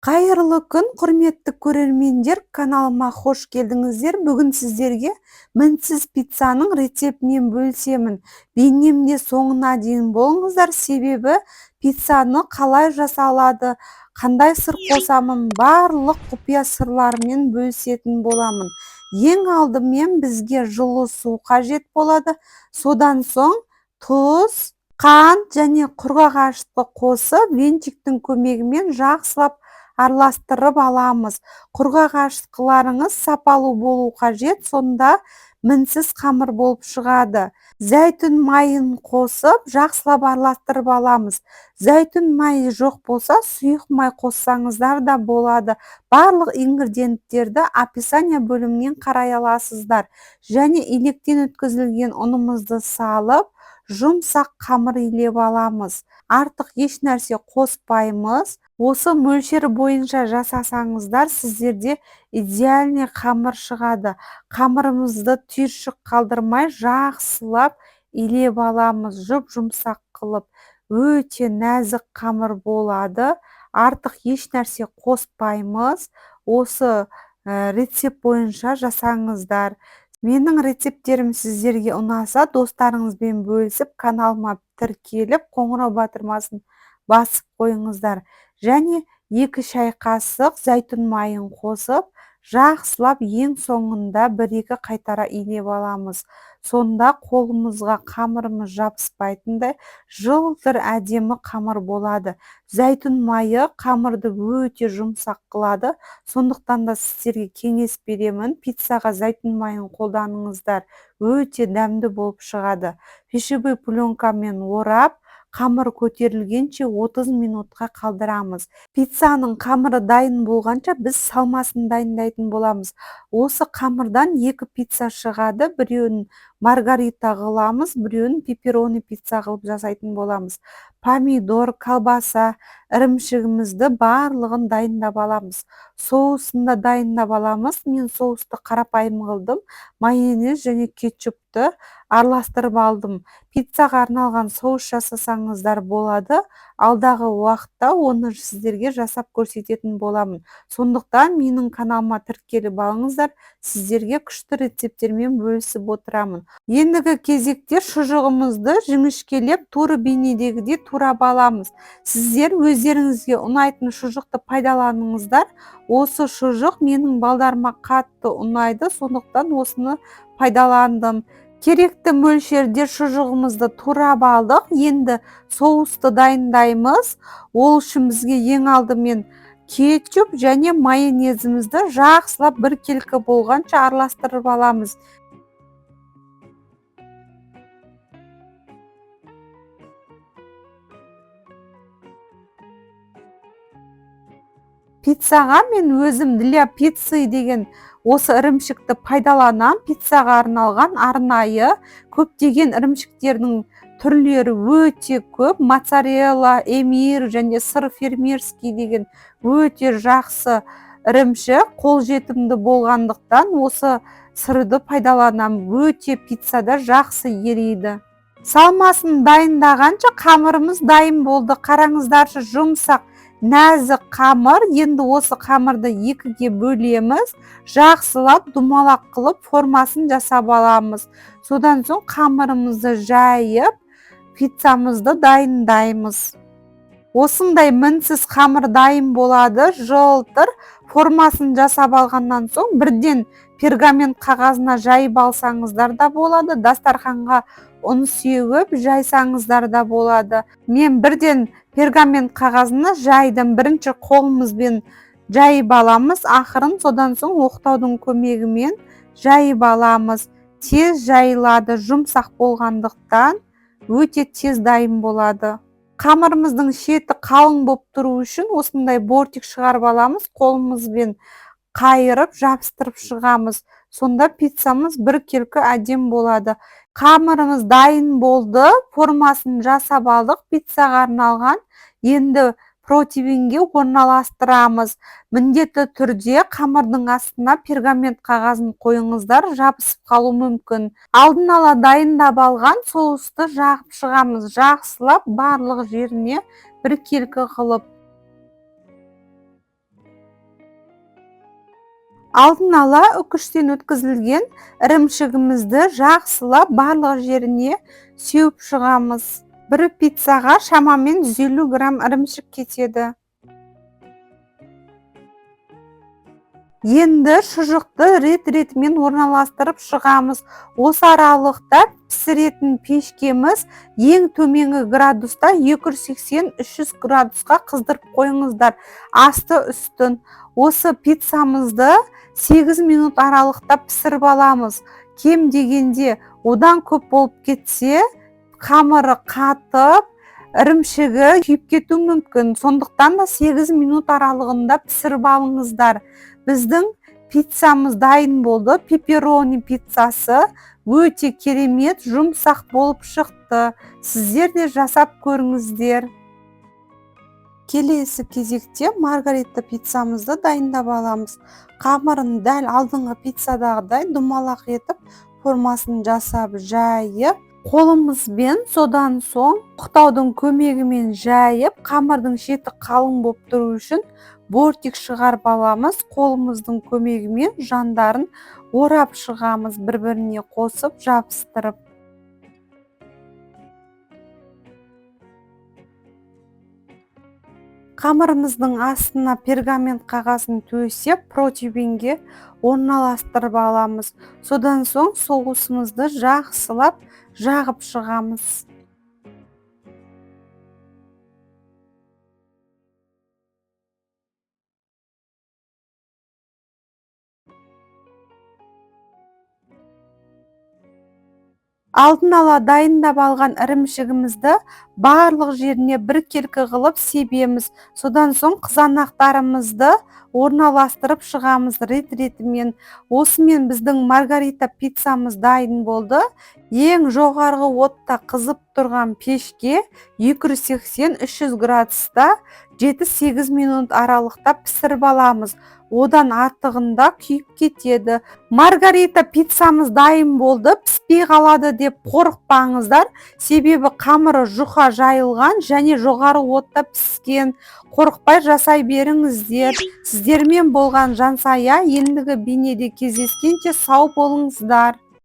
Қайырлы күн, құрметті көрермендер, каналыма қош келдіңіздер. Бүгін сіздерге мінсіз пиццаның рецептінен бөлісемін. Бейнемде соңына дейін болыңыздар, себебі пиццаны қалай жасалады, қандай сыр қосамын, барлық құпия сырларымен бөлісетін боламын. Ең алдымен бізге жылы су қажет болады. Содан соң тұз, қант және құрғақ ашытқы қосып, венчиктің көмегімен жақсылап араластырып аламыз. Құрғақ ашытқыларыңыз сапалы болу қажет, сонда мінсіз қамыр болып шығады. Зәйтүн майын қосып, жақсылап араластырып аламыз. Зәйтүн майы жоқ болса, сұйық май қоссаңыздар да болады. Барлық ингредиенттерді описание бөлімінен қарай аласыздар. Және електен өткізілген ұнымызды салып, жұмсақ қамыр илеп аламыз. Артық еш нәрсе қоспаймыз. Осы мөлшер бойынша жасасаңыздар, сіздерде идеальный қамыр шығады. Қамырымызды түйіршік қалдырмай жақсылап илеп аламыз, жұмсақ қылып. Өте нәзік қамыр болады. Артық еш нәрсе қоспаймыз. Осы рецепт бойынша жасаңыздар. Менің рецепттерім сіздерге ұнаса, достарыңызбен бөлісіп, каналыма тіркеліп, қоңырау батырмасын басып қойыңыздар. Және 2 шай қасық зәйтүн майын қосып, жақсылап ең соңында 1-2 қайтара илеп аламыз. Сонда қолымызға қамырымыз жабыспайтындай жылтыр әдемі қамыр болады. Зәйтүн майы қамырды өте жұмсақ қылады. Сондықтан да сіздерге кеңес беремін, пиццаға зәйтүн майын қолданыңыздар. Өте дәмді болып шығады. Пищевой пленкамен орап, қамыр көтерілгенше 30 минутқа қалдырамыз. Пиццаның қамыры дайын болғанша біз салмасын дайындайтын боламыз. Осы қамырдан 2 пицца шығады. Біреуін маргарита қыламыз, біреуін пепперони пицца қылып жасайтын боламыз. Помидор, колбаса, ірімшігімізді барлығын дайындап аламыз. Соусын да дайындап аламыз. Мен соусты қарапайым қылдым. Майонез және кетчупты араластырып алдым. Пиццаға арналған соус жасасаңыздар болады. Алдағы уақытта оны сіздерге жасап көрсететін боламын. Сондықтан менің каналыма тіркеліп алыңыздар, сіздерге күшті рецепттермен бөлісіп отырамын. Ендігі кезекте шұжығымызды жіңішкелеп, тура бейнедегідей турап аламыз. Сіздер өздеріңізге ұнайтын шұжықты пайдаланыңыздар. Осы шұжық менің балдарыма қатты ұнайды, сондықтан осыны пайдаландым. Керекті мөлшерде шұжығымызды турап алдық. Енді соусты дайындаймыз. Ол үшін бізге ең алдымен кетчуп және майонезімізді жақсылап біркелкі болғанша араластырып аламыз. Пиццаға мен өзім для пиццы деген осы ірімшікті пайдаланам. Пиццаға арналған арнайы көптеген ірімшіктердің түрлері өте көп. Моцарелла, эмир және сыр фермерский деген өте жақсы ірімшік, қолжетімді болғандықтан осы сырды пайдаланам. Өте пиццада жақсы ериді. Салмасын дайындағанша қамырымыз дайын болды. Қараңыздаршы, жұмсақ нәзік қамыр. Енді осы қамырды 2-ге бөлеміз. Жақсылап думалақ қылып формасын жасап аламыз. Содан соң қамырымызды жайып, пиццамызды дайындаймыз. Осындай мінсіз қамыр дайын болады. Жылтыр формасын жасап алғаннан соң бірден пергамент қағазына жайып алсаңыздар да болады. Дастарханға ұн сеуіп жайсаңыздар да болады. Мен бірден пергамент қағазына жайдым. Бірінші қолымызбен жайып аламыз. Ақырын содан соң оқтаудың көмегімен жайып аламыз. Тез жайылады, жұмсақ болғандықтан өте тез дайын болады. Қамырымыздың шеті қалың болып тұру үшін осындай бортик шығарып аламыз. Қолымызбен қайырып, жабыстырып шығамыз. Сонда пиццамыз біркелкі әдем болады. Қамырымыз дайын болды. Формасын жасап алдық. Пиццаға арналған. Енді противенге орналастырамыз. Міндетті түрде қамырдың астына пергамент қағазын қойыңыздар, жабысып қалу мүмкін. Алдын ала дайындап алған соусты жағып шығамыз. Жақсылап барлық жеріне біркелкі қылып. Алдын ала үкіштен өткізілген ірімшігімізді жақсылап барлық жеріне сеуіп шығамыз. Бір пиццаға шамамен 150 грамм ірімшік кетеді. Енді шұжықты рет-ретімен орналастырып шығамыз. Осы аралықта пісіретін пешкеміз ең төменгі градуста 280-300 градусқа қыздырып қойыңыздар. Асты үстін. Осы пиццамызды 8 минут аралықта пісіріп аламыз. Кем дегенде одан көп болып кетсе, қамыры қатып, ірімшігі күйіп кетуі мүмкін. Сондықтан да 8 минут аралығында пісіріп алыңыздар. Біздің пиццамыз дайын болды. Пепперони пиццасы өте керемет, жұмсақ болып шықты. Сіздер де жасап көріңіздер. Келесі кезекте маргарита пиццамызды дайындап аламыз. Қамырын дәл алдыңғы пиццадағыдай домалақ етіп, формасын жасап жайып, қолымызбен содан соң оқтаудың көмегімен жайып, қамырдың шеті қалың болып тұру үшін бортик шығарып аламыз. Қолымыздың көмегімен жандарын орап шығамыз, бір-біріне қосып жабыстырып. Қамырымыздың астына пергамент қағазын төсеп, противеньге орналастырып аламыз. Содан соң соусымызды жақсылап жағып шығамыз. Алдын ала дайындап алған ірімшігімізді барлық жеріне біркелкі қылып себеміз. Содан соң қызанақтарымызды орналастырып шығамыз рет-ретімен. Осымен біздің маргарита пиццамыз дайын болды. Ең жоғарғы отта қызып тұрған пешке 280-300 градуста 7-8 минут аралықта пісіріп аламыз. Одан артығында күйіп кетеді. Маргарита пиццамыз дайын болды. Піспей қалады деп қорықпаңыздар. Себебі қамыры жұқа жайылған және жоғары отта піскен. Қорықпай жасай беріңіздер. Сіздермен болған Жансая ендігі бейнеде кездескенше сау болыңыздар.